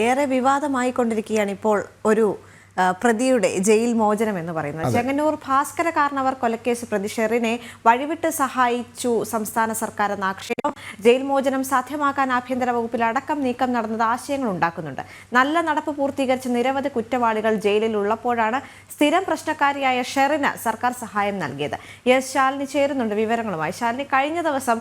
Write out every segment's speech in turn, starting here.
ഏറെ വിവാദമായിക്കൊണ്ടിരിക്കുകയാണ് ഇപ്പോൾ ഒരു പ്രതിയുടെ ജയിൽ മോചനം എന്ന് പറയുന്നത്. ചെങ്ങന്നൂർ ഭാസ്കര കാരണവർ കൊലക്കേസ് പ്രതി ഷെറിനെ വഴിവിട്ട് സഹായിച്ചു സംസ്ഥാന സർക്കാർ എന്ന ആക്ഷേപം. ജയിൽ മോചനം സാധ്യമാക്കാൻ ആഭ്യന്തര വകുപ്പിൽ അടക്കം നീക്കം നടന്നത് ആശയങ്ങൾ ഉണ്ടാക്കുന്നുണ്ട്. നല്ല നടപ്പ് പൂർത്തീകരിച്ച നിരവധി കുറ്റവാളികൾ ജയിലിൽ ഉള്ളപ്പോഴാണ് സ്ഥിരം പ്രശ്നക്കാരിയായ ഷെറിന് സർക്കാർ സഹായം നൽകിയത്. എസ് ശാലിനി ചേരുന്നുണ്ട് വിവരങ്ങളുമായി. ശാലിനി, കഴിഞ്ഞ ദിവസം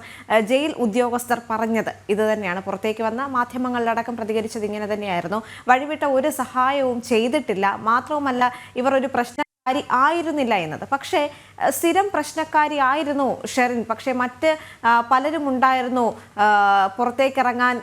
ജയിൽ ഉദ്യോഗസ്ഥർ പറഞ്ഞത് ഇത് തന്നെയാണ്. പുറത്തേക്ക് വന്ന മാധ്യമങ്ങളിലടക്കം പ്രതികരിച്ചത് ഇങ്ങനെ തന്നെയായിരുന്നു. വഴിവിട്ട ഒരു സഹായവും ചെയ്തിട്ടില്ല, മാത്രവുമല്ല ഇവർ ഒരു പ്രശ്നക്കാരി ആയിരുന്നില്ല എന്നത്. പക്ഷേ സ്ഥിരം പ്രശ്നക്കാരി ആയിരുന്നു ഷെറിൻ. പക്ഷേ മറ്റ് പലരും ഉണ്ടായിരുന്നു പുറത്തേക്കിറങ്ങാൻ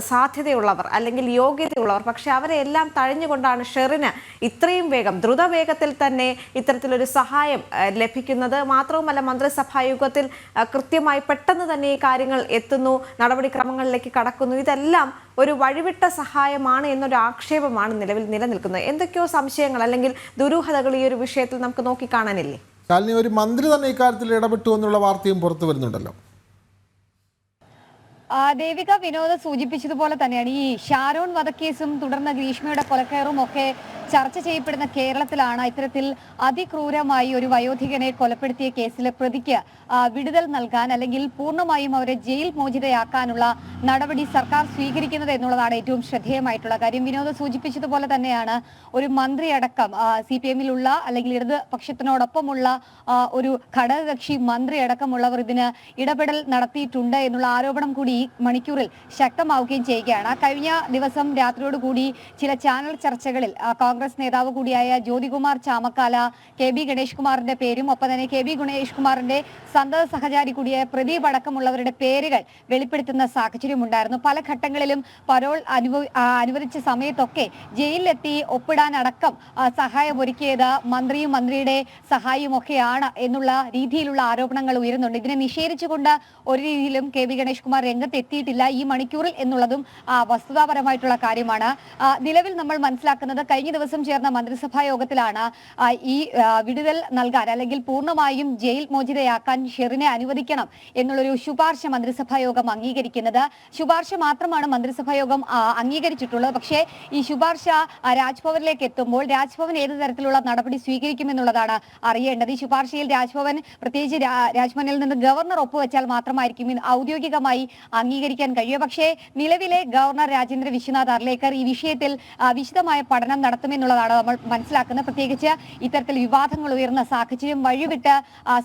സാധ്യതയുള്ളവർ അല്ലെങ്കിൽ യോഗ്യതയുള്ളവർ. പക്ഷെ അവരെ എല്ലാം തഴഞ്ഞുകൊണ്ടാണ് ഷെറിന് ഇത്രയും ദ്രുതവേഗത്തിൽ തന്നെ ഇത്തരത്തിലൊരു സഹായം ലഭിക്കുന്നത്. മാത്രവുമല്ല മന്ത്രിസഭാ യുഗത്തിൽ കൃത്യമായി പെട്ടെന്ന് തന്നെ ഈ കാര്യങ്ങൾ എത്തുന്നു, നടപടിക്രമങ്ങളിലേക്ക് കടക്കുന്നു. ഇതെല്ലാം ഒരു വഴിവിട്ട സഹായമാണ് എന്നൊരു ആക്ഷേപമാണ് നിലവിൽ നിലനിൽക്കുന്നത്. എന്തൊക്കെയോ സംശയങ്ങൾ അല്ലെങ്കിൽ ദുരൂഹതകൾ ഈ ഒരു വിഷയത്തിൽ നമുക്ക് നോക്കിക്കാണാനില്ലേ? ശാലിനി, ഒരു മന്ത്രി തന്നെ ഇക്കാര്യത്തിൽ ഇടപെട്ടു എന്നുള്ള വാർത്തയും പുറത്തു വരുന്നുണ്ടല്ലോ. ദേവിക, വിനോദ് സൂചിപ്പിച്ചതുപോലെ തന്നെയാണ് ഈ ഷാരോൺ വധക്കേസും തുടർന്ന് ഗ്രീഷ്മയുടെ കൊലക്കയറും ഒക്കെ ചർച്ച ചെയ്യപ്പെടുന്ന കേരളത്തിലാണ് ഇത്തരത്തിൽ അതിക്രൂരമായി ഒരു വയോധികനെ കൊലപ്പെടുത്തിയ കേസിലെ പ്രതിക്ക് വിടുതൽ നൽകാൻ അല്ലെങ്കിൽ പൂർണ്ണമായും അവരെ ജയിൽ മോചിതയാക്കാനുള്ള നടപടി സർക്കാർ സ്വീകരിക്കുന്നത് എന്നുള്ളതാണ് ഏറ്റവും ശ്രദ്ധേയമായിട്ടുള്ള കാര്യം. വിനോദ് സൂചിപ്പിച്ചതുപോലെ തന്നെയാണ് ഒരു മന്ത്രി അടക്കം CPM-ലുള്ള അല്ലെങ്കിൽ ഇടതുപക്ഷത്തിനോടൊപ്പമുള്ള ഒരു ഘടകകക്ഷി മന്ത്രി അടക്കമുള്ളവർ ഇതിന് ഇടപെടൽ നടത്തിയിട്ടുണ്ട് എന്നുള്ള ആരോപണം കൂടി ഈ മണിക്കൂറിൽ ശക്തമാവുകയും ചെയ്യുകയാണ്. കഴിഞ്ഞ ദിവസം രാത്രിയോടുകൂടി ചില ചാനൽ ചർച്ചകളിൽ കോൺഗ്രസ് നേതാവ് കൂടിയായ ജ്യോതികുമാർ ചാമക്കാല KB ഗണേഷ് കുമാറിന്റെ പേരും ഒപ്പം തന്നെ KB ഗണേഷ് കുമാറിന്റെ സന്തത സഹചാരി കൂടിയായ പ്രദീപ് അടക്കമുള്ളവരുടെ പേരുകൾ വെളിപ്പെടുത്തുന്ന സാഹചര്യം ഉണ്ടായിരുന്നു. പല ഘട്ടങ്ങളിലും പരോൾ അനുവദിച്ച സമയത്തൊക്കെ ജയിലിലെത്തി ഒപ്പിടാൻ അടക്കം സഹായമൊരുക്കിയത് മന്ത്രിയും മന്ത്രിയുടെ സഹായിയും ഒക്കെയാണ് എന്നുള്ള രീതിയിലുള്ള ആരോപണങ്ങൾ ഉയരുന്നുണ്ട്. ഇതിനെ നിഷേധിച്ചുകൊണ്ട് ഒരു രീതിയിലും KB ഗണേഷ് കുമാർ രംഗത്തെത്തിയിട്ടില്ല ഈ മണിക്കൂറിൽ എന്നുള്ളതും വസ്തുതാപരമായിട്ടുള്ള കാര്യമാണ്. നിലവിൽ നമ്മൾ മനസ്സിലാക്കുന്നത് കഴിഞ്ഞ ദിവസം ചേർന്ന മന്ത്രിസഭാ യോഗത്തിലാണ് ഈ വിടുതൽ നൽകാൻ അല്ലെങ്കിൽ പൂർണ്ണമായും ജയിൽ മോചിതയാക്കാൻ ഷെറിനെ അനുവദിക്കണം എന്നുള്ളൊരു ശുപാർശ മന്ത്രിസഭാ യോഗം അംഗീകരിക്കുന്നത്. ശുപാർശ മാത്രമാണ് മന്ത്രിസഭാ യോഗം അംഗീകരിച്ചിട്ടുള്ളത്. പക്ഷേ ഈ ശുപാർശ രാജ്ഭവനിലേക്ക് എത്തുമ്പോൾ രാജ്ഭവൻ ഏത് തരത്തിലുള്ള നടപടി സ്വീകരിക്കുമെന്നുള്ളതാണ് അറിയേണ്ടത്. ഈ ശുപാർശയിൽ രാജ്ഭവൻ, പ്രത്യേകിച്ച് രാജ്ഭവനിൽ നിന്ന് ഗവർണർ ഒപ്പുവെച്ചാൽ മാത്രമായിരിക്കും ഔദ്യോഗികമായി അംഗീകരിക്കാൻ കഴിയുക. പക്ഷേ നിലവിലെ ഗവർണർ രാജേന്ദ്ര വിശ്വനാഥ് അർലേക്കർ ഈ വിഷയത്തിൽ വിശദമായ പഠനം നടത്തുമെന്നുള്ളതാണ് നമ്മൾ മനസ്സിലാക്കുന്നത്. പ്രത്യേകിച്ച് ഇത്തരത്തിൽ വിവാദങ്ങൾ ഉയർന്ന സാഹചര്യം വഴിവിട്ട്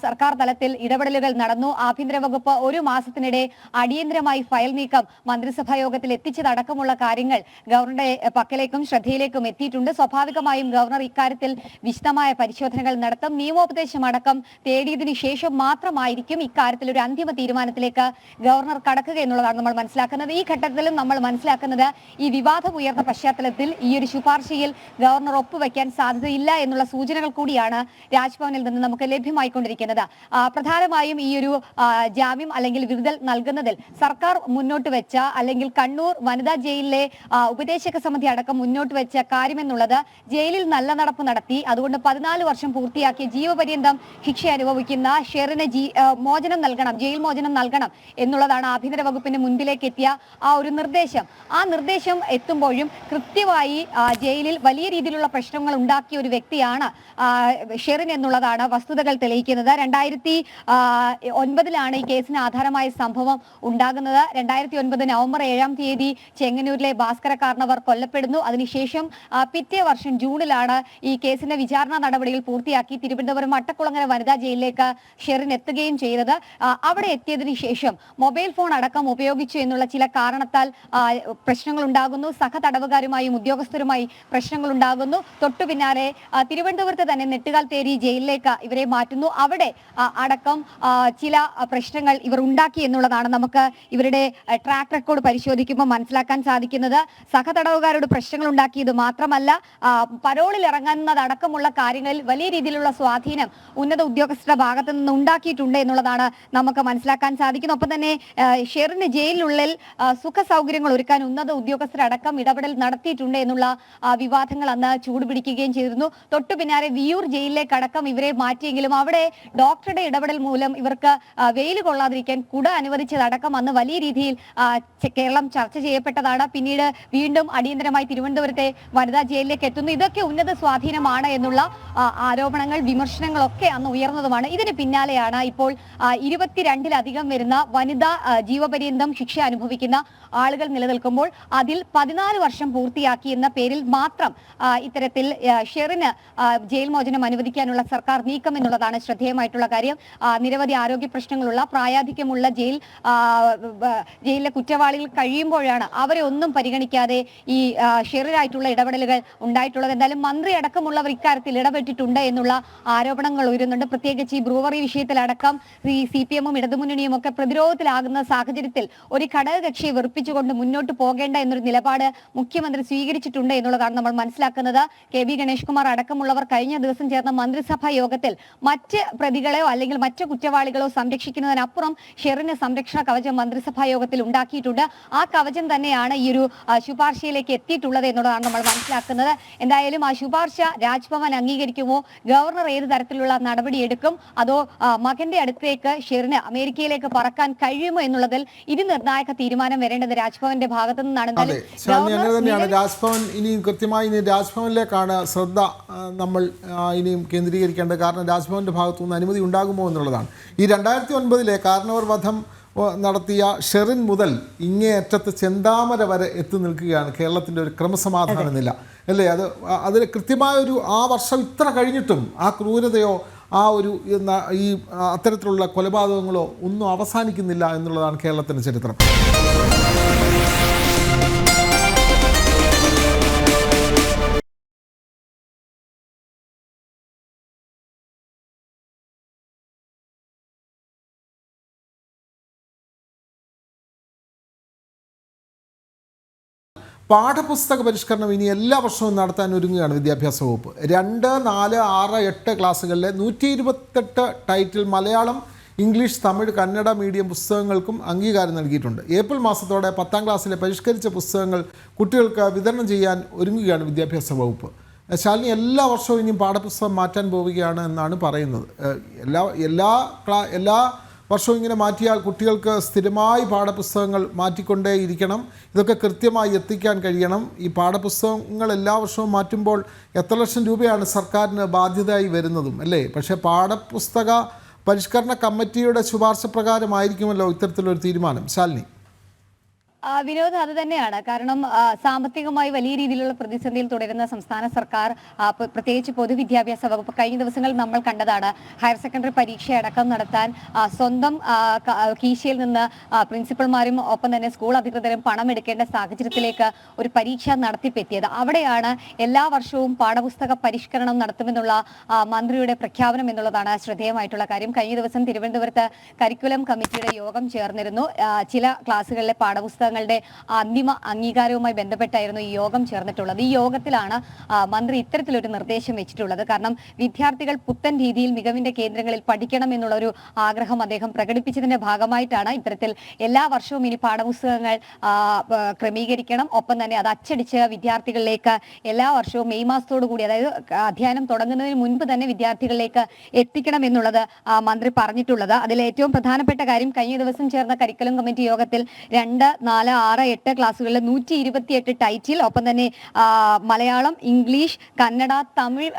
സർക്കാർ തലത്തിൽ ഇടപെടലുകൾ നടന്നു. ആഭ്യന്തര വകുപ്പ് ഒരു മാസത്തിനിടെ അടിയന്തരമായി ഫയൽ നീക്കം മന്ത്രിസഭാ യോഗത്തിൽ എത്തിച്ചതടക്കമുള്ള കാര്യങ്ങൾ ഗവർണറുടെ പക്കലേക്കും ശ്രദ്ധയിലേക്കും എത്തിയിട്ടുണ്ട്. സ്വാഭാവികമായും ഗവർണർ ഇക്കാര്യത്തിൽ വിശദമായ പരിശോധനകൾ നടത്തും. നിയമോപദേശം അടക്കം തേടിയതിനു ശേഷം മാത്രമായിരിക്കും ഇക്കാര്യത്തിൽ ഒരു അന്തിമ തീരുമാനത്തിലേക്ക് ഗവർണർ കടക്കുക എന്നുള്ളതാണ് നമ്മൾ മനസ്സിലാക്കുന്നത്. ഈ ഘട്ടത്തിലും നമ്മൾ മനസ്സിലാക്കുന്നത് ഈ വിവാദം ഉയർന്ന പശ്ചാത്തലത്തിൽ ഈ ഒരു ശുപാർശയിൽ ഗവർണർ ഒപ്പുവെക്കാൻ സാധ്യതയില്ല എന്നുള്ള സൂചനകൾ കൂടിയാണ് രാജ്ഭവനിൽ നിന്ന് നമുക്ക് ലഭ്യമായിക്കൊണ്ടിരിക്കുന്നത്. പ്രധാനമായും ഈ ഒരു ജാമ്യം അല്ലെങ്കിൽ വിടുതൽ നൽകുന്നതിൽ സർക്കാർ മുന്നോട്ട് വെച്ച അല്ലെങ്കിൽ കണ്ണൂർ വനിതാ ജയിലിലെ ഉപദേശക സമിതി അടക്കം മുന്നോട്ട് വെച്ച കാര്യമെന്നുള്ളത് ജയിലിൽ നല്ല നടപ്പ് നടത്തി അതുകൊണ്ട് 14 വർഷം പൂർത്തിയാക്കിയ ജീവപര്യന്തം ശിക്ഷ അനുഭവിക്കുന്ന ഷെറിന് മോചനം നൽകണം, ജയിൽ മോചനം നൽകണം എന്നുള്ളതാണ് ആഭ്യന്തര വകുപ്പിന്റെ മുൻപിലേക്ക് എത്തിയ ആ ഒരു നിർദ്ദേശം. ആ നിർദ്ദേശം എത്തുമ്പോഴും കൃത്യമായി ജയിലിൽ വലിയ രീതിയിലുള്ള പ്രശ്നങ്ങൾ ഉണ്ടാക്കിയ ഒരു വ്യക്തിയാണ് ഷെറിൻ എന്നുള്ളതാണ് വസ്തുതകൾ തെളിയിക്കുന്നത്. 2009 ഈ കേസിന് ആധാരമായ സംഭവം ഉണ്ടാകുന്നത്. 2009 നവംബർ 7-ാം തീയതി ചെങ്ങന്നൂരിലെ ഭാസ്കര കാരണവർ കൊല്ലപ്പെടുന്നു. അതിനുശേഷം പിറ്റേ വർഷം ജൂണിലാണ് ഈ കേസിന്റെ വിചാരണ നടപടികൾ പൂർത്തിയാക്കി തിരുവനന്തപുരം അട്ടക്കുളങ്ങര വനിതാ ജയിലിലേക്ക് ഷെറിൻ എത്തുകയും ചെയ്തത്. അവിടെ എത്തിയതിനു ശേഷം മൊബൈൽ ഫോൺ അടക്കം ഉപയോഗിച്ചു എന്നുള്ള ചില കാരണത്താൽ പ്രശ്നങ്ങൾ ഉണ്ടാകുന്നു. സഹതടവുകാരുമായും ഉദ്യോഗസ്ഥരുമായി പ്രശ്നങ്ങൾ ഉണ്ടാകുന്നു. തൊട്ടു പിന്നാലെ തിരുവനന്തപുരത്ത് തന്നെ നെട്ടുകാൽത്തേരി ജയിലിലേക്ക് ഇവരെ മാറ്റുന്നു. അവിടെ അടക്കം ചില പ്രശ്നങ്ങൾ ഇവർ ഉണ്ടാക്കി എന്നുള്ളതാണ് നമുക്ക് ഇവരുടെ ട്രാക്ക് റെക്കോർഡ് പരിശോധിക്കുമ്പോൾ മനസ്സിലാക്കാൻ സാധിക്കുന്നത്. സഹതടവുകാരോട് പ്രശ്നങ്ങൾ ഉണ്ടാക്കിയത് മാത്രമല്ല, പരോളിൽ ഇറങ്ങുന്നതടക്കമുള്ള കാര്യങ്ങളിൽ വലിയ രീതിയിലുള്ള സ്വാധീനം ഉന്നത ഉദ്യോഗസ്ഥരുടെ ഭാഗത്ത് നിന്ന് ഉണ്ടാക്കിയിട്ടുണ്ട് എന്നുള്ളതാണ് നമുക്ക് മനസ്സിലാക്കാൻ സാധിക്കുന്നത്. ഒപ്പം തന്നെ ഷെറിൻ ഷെറിന് ജയിലിനുള്ളിൽ സുഖ സൗകര്യങ്ങൾ ഒരുക്കാൻ ഉന്നത ഉദ്യോഗസ്ഥരടക്കം ഇടപെടൽ നടത്തിയിട്ടുണ്ട് എന്നുള്ള വിവാദങ്ങൾ അന്ന് ചൂടുപിടിക്കുകയും ചെയ്തിരുന്നു. തൊട്ടു പിന്നാലെ വിയൂർ ജയിലിലേക്ക് അടക്കം ഇവരെ മാറ്റിയെങ്കിലും അവിടെ ഡോക്ടറുടെ ഇടപെടൽ മൂലം ഇവർക്ക് വെയിൽ കൊള്ളാതിരിക്കാൻ കുട അനുവദിച്ചതടക്കം അന്ന് വലിയ രീതിയിൽ കേരളം ചർച്ച ചെയ്യപ്പെട്ടതാണ്. പിന്നീട് വീണ്ടും അടിയന്തരമായി തിരുവനന്തപുരത്തെ വനിതാ ജയിലിലേക്ക് എത്തുന്നു. ഇതൊക്കെ ഉന്നത സ്വാധീനമാണ് എന്നുള്ള ആരോപണങ്ങൾ, വിമർശനങ്ങളൊക്കെ അന്ന് ഉയർന്നതുമാണ്. ഇതിന് പിന്നാലെയാണ് ഇപ്പോൾ 22-ലധികം വരുന്ന വനിതാ ജീവപര്യന്തം ശിക്ഷ അനുഭവിക്കുന്ന ആളുകൾ നിലനിൽക്കുമ്പോൾ അതിൽ 14 വർഷം പൂർത്തിയാക്കി എന്ന പേരിൽ മാത്രം ഇത്തരത്തിൽ ഷെറിന് ജയിൽ മോചനം അനുവദിക്കാനുള്ള സർക്കാർ നീക്കം എന്നുള്ളതാണ് ശ്രദ്ധേയമായിട്ടുള്ള കാര്യം. നിരവധി ആരോഗ്യ പ്രശ്നങ്ങളുള്ള പ്രായാധിക്യമുള്ള ജയിലിലെ കുറ്റവാളികൾ കഴിയുമ്പോഴാണ് അവരെ ഒന്നും പരിഗണിക്കാതെ ഈ ഷെറിനായിട്ടുള്ള ഇടപെടലുകൾ ഉണ്ടായിട്ടുള്ളത്. എന്തായാലും മന്ത്രി അടക്കമുള്ളവർ ഇക്കാര്യത്തിൽ ഇടപെട്ടിട്ടുണ്ട് എന്നുള്ള ആരോപണങ്ങൾ ഉയരുന്നുണ്ട്. പ്രത്യേകിച്ച് ഈ ബ്രൂവറി വിഷയത്തിലടക്കം ഈ CPM-ഉം ഇടതുമുന്നണിയും ഒക്കെ പ്രതിരോധത്തിലാകുന്ന സാഹചര്യത്തിൽ ഒരു ഘടകകക്ഷിയെ വെറുപ്പിച്ചുകൊണ്ട് മുന്നോട്ട് പോകേണ്ട എന്നൊരു നിലപാട് മുഖ്യമന്ത്രി സ്വീകരിച്ചിട്ടുണ്ട് എന്നുള്ളതാണ് നമ്മൾ മനസ്സിലാക്കുന്നത്. KB ഗണേഷ് കുമാർ അടക്കമുള്ളവർ കഴിഞ്ഞ ദിവസം ചേർന്ന മന്ത്രിസഭാ യോഗത്തിൽ മറ്റ് പ്രതികളെയോ അല്ലെങ്കിൽ മറ്റ് കുറ്റവാളികളോ സംരക്ഷിക്കുന്നതിനപ്പുറം ഷെറിന് സംരക്ഷണ കവചം മന്ത്രിസഭാ യോഗത്തിൽ ഉണ്ടാക്കിയിട്ടുണ്ട്. ആ കവചം തന്നെയാണ് ഈ ഒരു ശുപാർശയിലേക്ക് എത്തിയിട്ടുള്ളത് എന്നുള്ളതാണ് നമ്മൾ മനസ്സിലാക്കുന്നത്. എന്തായാലും ആ ശുപാർശ രാജ്ഭവൻ അംഗീകരിക്കുമോ, ഗവർണർ ഏത് തരത്തിലുള്ള നടപടി എടുക്കും, അതോ മകന്റെ അടുത്തേക്ക് ഷെറിന് അമേരിക്കയിലേക്ക് പറക്കാൻ കഴിയുമോ എന്നുള്ളതിൽ ഇനി നിർണായക തീരുമാനം വരേണ്ടത് രാജ്ഭവന്റെ ഭാഗത്തു നിന്നാണ്. രാജ്ഭവൻ ഇനി കൃത്യമായി രാജ്ഭവനിലേക്കാണ് ശ്രദ്ധ നമ്മൾ ഇനിയും കേന്ദ്രീകരിക്കേണ്ടത്. കാരണം രാജ്ഭവന്റെ ഭാഗത്തു നിന്ന് അനുമതി ഉണ്ടാകുമോ എന്നുള്ളതാണ്. ഈ 2009-ലെ കാരണവർ വധം നടത്തിയ ഷെറിൻ മുതൽ ഇങ്ങേയറ്റത്ത് ചെന്താമര വരെ എത്തി നിൽക്കുകയാണ് കേരളത്തിൻ്റെ ഒരു ക്രമസമാധാന നില, അല്ലേ? അതിൽ കൃത്യമായൊരു ആ വർഷം ഇത്ര കഴിഞ്ഞിട്ടും ആ ക്രൂരതയോ ഈ അത്തരത്തിലുള്ള കൊലപാതകങ്ങളോ ഒന്നും അവസാനിക്കുന്നില്ല എന്നുള്ളതാണ് കേരളത്തിൻ്റെ ചരിത്രം. പാഠപുസ്തക പരിഷ്കരണം ഇനി എല്ലാ വർഷവും നടത്താൻ ഒരുങ്ങുകയാണ് വിദ്യാഭ്യാസ വകുപ്പ്. 2, 4, 6, 8 ക്ലാസ്സുകളിലെ 128 title Malayalam, English, Tamil, Kannada medium പുസ്തകങ്ങൾക്കും അംഗീകാരം നൽകിയിട്ടുണ്ട്. ഏപ്രിൽ മാസത്തോടെ 10ാം ക്ലാസ്സിലെ പരിഷ്കരിച്ച പുസ്തകങ്ങൾ കുട്ടികൾക്ക് വിതരണം ചെയ്യാൻ ഒരുങ്ങുകയാണ് വിദ്യാഭ്യാസ വകുപ്പ്. ശാലിനി, എല്ലാ വർഷവും ഇനിയും പാഠപുസ്തകം മാറ്റാൻ പോവുകയാണ് എന്നാണ് പറയുന്നത്. എല്ലാ വർഷവും ഇങ്ങനെ മാറ്റിയാൽ കുട്ടികൾക്ക് സ്ഥിരമായി പാഠപുസ്തകങ്ങൾ മാറ്റിക്കൊണ്ടേയിരിക്കണം. ഇതൊക്കെ കൃത്യമായി എത്തിക്കാൻ കഴിയണം. ഈ പാഠപുസ്തകങ്ങൾ എല്ലാ വർഷവും മാറ്റുമ്പോൾ എത്ര ലക്ഷം രൂപയാണ് സർക്കാരിന് ബാധ്യതയായി വരുന്നതും, അല്ലേ? പക്ഷേ പാഠപുസ്തക പരിഷ്കരണ കമ്മിറ്റിയുടെ ശുപാർശ പ്രകാരമായിരിക്കുമല്ലോ ഇത്തരത്തിലൊരു തീരുമാനം. ശാലിനി. വിനോദ്, അത് തന്നെയാണ്. കാരണം സാമ്പത്തികമായി വലിയ രീതിയിലുള്ള പ്രതിസന്ധിയിൽ തുടരുന്ന സംസ്ഥാന സർക്കാർ, പ്രത്യേകിച്ച് പൊതുവിദ്യാഭ്യാസ വകുപ്പ് കഴിഞ്ഞ ദിവസങ്ങളിൽ നമ്മൾ കണ്ടതാണ്, ഹയർ സെക്കൻഡറി പരീക്ഷയടക്കം നടത്താൻ സ്വന്തം കീശയിൽ നിന്ന് പ്രിൻസിപ്പൽമാരും ഒപ്പം തന്നെ സ്കൂൾ അധികൃതരും പണം എടുക്കേണ്ട സാഹചര്യത്തിലേക്ക് ഒരു പരീക്ഷ നടത്തിപ്പെത്തിയത്. അവിടെയാണ് എല്ലാ വർഷവും പാഠപുസ്തക പരിഷ്കരണം നടത്തുമെന്നുള്ള മന്ത്രിയുടെ പ്രഖ്യാപനം എന്നുള്ളതാണ് ശ്രദ്ധേയമായിട്ടുള്ള കാര്യം. കഴിഞ്ഞ ദിവസം തിരുവനന്തപുരത്ത് കരിക്കുലം കമ്മിറ്റിയുടെ യോഗം ചേർന്നിരുന്നു. ചില ക്ലാസ്സുകളിലെ പാഠപുസ്തക അന്തിമ അംഗീകാരവുമായി ബന്ധപ്പെട്ടായിരുന്നു ഈ യോഗം ചേർന്നിട്ടുള്ളത്. ഈ യോഗത്തിലാണ് മന്ത്രി ഇത്തരത്തിലൊരു നിർദ്ദേശം വെച്ചിട്ടുള്ളത്. കാരണം വിദ്യാർത്ഥികൾ പുത്തൻ രീതിയിൽ മികവിന്റെ കേന്ദ്രങ്ങളിൽ പഠിക്കണം എന്നുള്ളൊരു ആഗ്രഹം അദ്ദേഹം പ്രകടിപ്പിച്ചതിന്റെ ഭാഗമായിട്ടാണ് ഇത്തരത്തിൽ എല്ലാ വർഷവും ഇനി പാഠപുസ്തകങ്ങൾ ക്രമീകരിക്കണം, ഒപ്പം തന്നെ അത് അച്ചടിച്ച് വിദ്യാർത്ഥികളിലേക്ക് എല്ലാ വർഷവും മെയ് മാസത്തോടു കൂടി, അതായത് അധ്യയനം തുടങ്ങുന്നതിന് മുൻപ് തന്നെ വിദ്യാർത്ഥികളിലേക്ക് എത്തിക്കണം എന്നുള്ളത് മന്ത്രി പറഞ്ഞിട്ടുള്ളത്. അതിൽ ഏറ്റവും പ്രധാനപ്പെട്ട കാര്യം, കഴിഞ്ഞ ദിവസം ചേർന്ന കരിക്കുലം കമ്മിറ്റി യോഗത്തിൽ 2, 4, 6, 8 ക്ലാസ്സുകളിലെ 128 ടൈറ്റിൽ, ഒപ്പം തന്നെ മലയാളം, ഇംഗ്ലീഷ്, കന്നഡ, തമിഴ്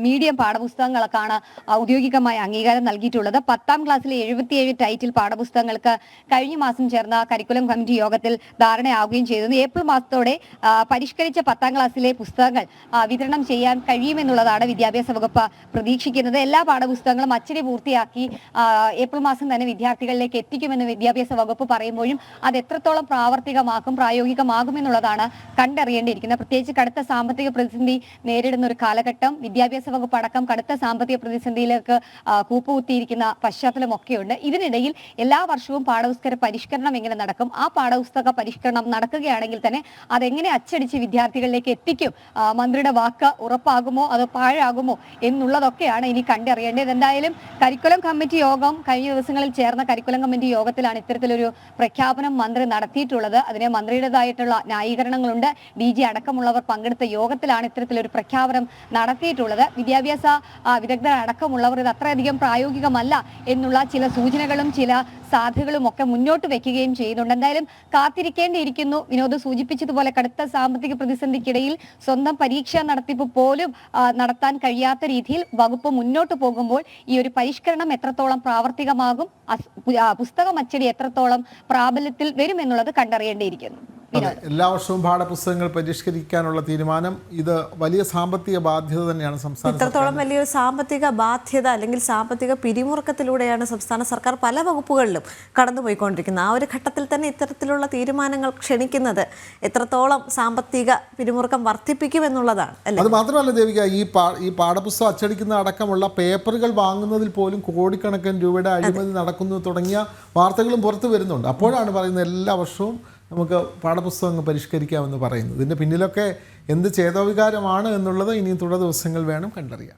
മീഡിയം പാഠപുസ്തകങ്ങൾക്കാണ് ഔദ്യോഗികമായ അംഗീകാരം നൽകിയിട്ടുള്ളത്. 10ാം ക്ലാസ്സിലെ 77 ടൈറ്റിൽ പാഠപുസ്തകങ്ങൾക്ക് കഴിഞ്ഞ മാസം ചേർന്ന കരിക്കുലം കമ്മിറ്റി യോഗത്തിൽ ധാരണയാവുകയും ചെയ്തിരുന്നു. ഏപ്രിൽ മാസത്തോടെ പരിഷ്കരിച്ച 10ാം ക്ലാസ്സിലെ പുസ്തകങ്ങൾ വിതരണം ചെയ്യാൻ കഴിയുമെന്നുള്ളതാണ് വിദ്യാഭ്യാസ വകുപ്പ് പ്രതീക്ഷിക്കുന്നത്. എല്ലാ പാഠപുസ്തകങ്ങളും അച്ചടി പൂർത്തിയാക്കി ഏപ്രിൽ മാസം തന്നെ വിദ്യാർത്ഥികളിലേക്ക് എത്തിക്കുമെന്ന് വിദ്യാഭ്യാസ വകുപ്പ് പറയുമ്പോഴും അത് എത്രത്തോളം പ്രായോഗികമാകുമെന്നുള്ളതാണ് കണ്ടറിയേണ്ടിയിരിക്കുന്നത്. പ്രത്യേകിച്ച് കടുത്ത സാമ്പത്തിക പ്രതിസന്ധി നേരിടുന്ന ഒരു കാലഘട്ടം, വിദ്യാഭ്യാസ വകുപ്പ് അടക്കം കടുത്ത സാമ്പത്തിക പ്രതിസന്ധിയിലേക്ക് കൂപ്പുകുത്തിയിരിക്കുന്ന പശ്ചാത്തലമൊക്കെയുണ്ട്. ഇതിനിടയിൽ എല്ലാ വർഷവും പാഠപുസ്തക പരിഷ്കരണം എങ്ങനെ നടക്കും, ആ പാഠപുസ്തക പരിഷ്കരണം നടക്കുകയാണെങ്കിൽ തന്നെ അതെങ്ങനെ അച്ചടിച്ച് വിദ്യാർത്ഥികളിലേക്ക് എത്തിക്കും, മന്ത്രിയുടെ വാക്ക് ഉറപ്പാകുമോ അതോ പാഴാകുമോ എന്നുള്ളതൊക്കെയാണ് ഇനി കണ്ടറിയേണ്ടത്. എന്തായാലും കരിക്കുലം കമ്മിറ്റി യോഗം കഴിഞ്ഞ ദിവസങ്ങളിൽ ചേർന്ന കരിക്കുലം കമ്മിറ്റി യോഗത്തിലാണ് ഇത്തരത്തിലൊരു പ്രഖ്യാപനം മന്ത്രി നടത്തിയിട്ടുള്ളത്. അതിന് മന്ത്രിയുടേതായിട്ടുള്ള ന്യായീകരണങ്ങളുണ്ട്. DG അടക്കമുള്ളവർ പങ്കെടുത്ത യോഗത്തിലാണ് ഇത്തരത്തിലൊരു പ്രഖ്യാപനം നടത്തിയിട്ടുള്ളത്. വിദ്യാഭ്യാസ വിദഗ്ധർ അടക്കമുള്ളവർ ഇത് അത്രയധികം പ്രായോഗികമല്ല എന്നുള്ള ചില സൂചനകളും ചില സാധ്യതകളും ഒക്കെ മുന്നോട്ട് വെക്കുകയും ചെയ്യുന്നുണ്ട്. എന്തായാലും കാത്തിരിക്കേണ്ടിയിരിക്കുന്നു. വിനോദ് സൂചിപ്പിച്ചതുപോലെ കടുത്ത സാമ്പത്തിക പ്രതിസന്ധിക്കിടയിൽ സ്വന്തം പരീക്ഷാ നടത്തിപ്പ് പോലും നടത്താൻ കഴിയാത്ത രീതിയിൽ വകുപ്പ് മുന്നോട്ട് പോകുമ്പോൾ ഈ ഒരു പരിഷ്കരണം എത്രത്തോളം പ്രാവർത്തികമാകും, പുസ്തകം അച്ചടി എത്രത്തോളം പ്രാബല്യത്തിൽ വരുമെന്നുള്ളത് കണ്ടറിയേണ്ടിയിരിക്കുന്നു. എല്ലാ വർഷവും പാഠപുസ്തകങ്ങൾ പരിഷ്കരിക്കാനുള്ള തീരുമാനം ഇത് വലിയ സാമ്പത്തിക ബാധ്യത തന്നെയാണ് സംസ്ഥാന ഇത്രത്തോളം വലിയൊരു സാമ്പത്തിക ബാധ്യത അല്ലെങ്കിൽ സാമ്പത്തിക പിരിമുറുക്കത്തിലൂടെയാണ് സംസ്ഥാന സർക്കാർ പല വകുപ്പുകളിലും കടന്നുപോയിക്കൊണ്ടിരിക്കുന്നത്. ആ ഒരു ഘട്ടത്തിൽ തന്നെ ഇത്തരത്തിലുള്ള തീരുമാനങ്ങൾ ക്ഷണിക്കുന്നത് എത്രത്തോളം സാമ്പത്തിക പിരിമുറുക്കം വർദ്ധിപ്പിക്കുമെന്നുള്ളതാണ് അല്ലേ? അത് മാത്രമല്ല ദേവിക, ഈ പാഠപുസ്തകം അച്ചടിക്കുന്ന അടക്കമുള്ള പേപ്പറുകൾ വാങ്ങുന്നതിൽ പോലും കോടിക്കണക്കിന് രൂപയുടെ അഴിമതി നടക്കുന്നു തുടങ്ങിയ വാർത്തകളും പുറത്തു വരുന്നുണ്ട്. അപ്പോഴാണ് പറയുന്നത് എല്ലാ വർഷവും നമുക്ക് പാഠപുസ്തകങ്ങൾ പരിഷ്കരിക്കാമെന്ന് പറയുന്നത്. ഇതിൻ്റെ പിന്നിലൊക്കെ എന്ത് ചേതോവികാരമാണ് എന്നുള്ളത് ഇനിയും തുടർ ദിവസങ്ങൾ വേണം കണ്ടറിയാൻ.